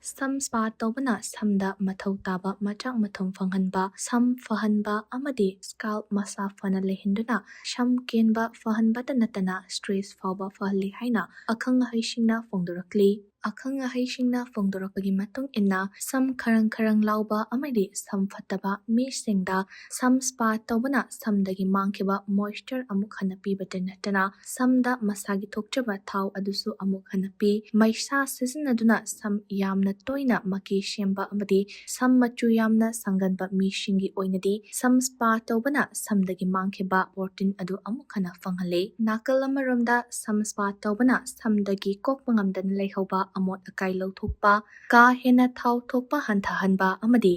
Sam spa tawbana samda mathau taba machak mathum fanghanba sam fahanba amadi scalp masa fana lehinduna sham kenba fahanba natana stress fawba fahali haina akhang haishingna fongdorakli akhang haishingna fongdorakagi matung inna sam kharang lauba amadi sam fataba mi singda sam spa tawbana samdagi mangkiba moisture amuk hanapi natana samda masagi thokchaba thau adusu amuk hanapi maisa sizinaduna sam yamna toina maki shemba amadi sam machu yamna sanganba mishingi oinadi sam spa tawbana samdagi mangkiba protein adu amukhana fanghale nakal amaromda sam spa tawbana samdagi kokpangamdana leihauba amot akai lauthokpa ka hena thau thokpa hanthahanba amadi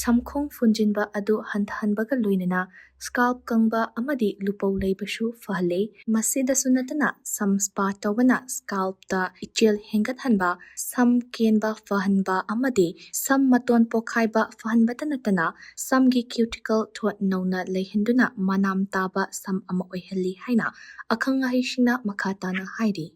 samkhong funjinba adu hanthahanbaga loinana scalp kangba amadi lupau leibashu fahle masida sunatana sam spa tawbana scalp da ichel hengathanba sam kenba fahanba amadi sam maton pokhaiba fahanba tanatana samgi cuticle thot nona leihinduna manam taba sam ama oihali haina akhang haishina makhatana haidi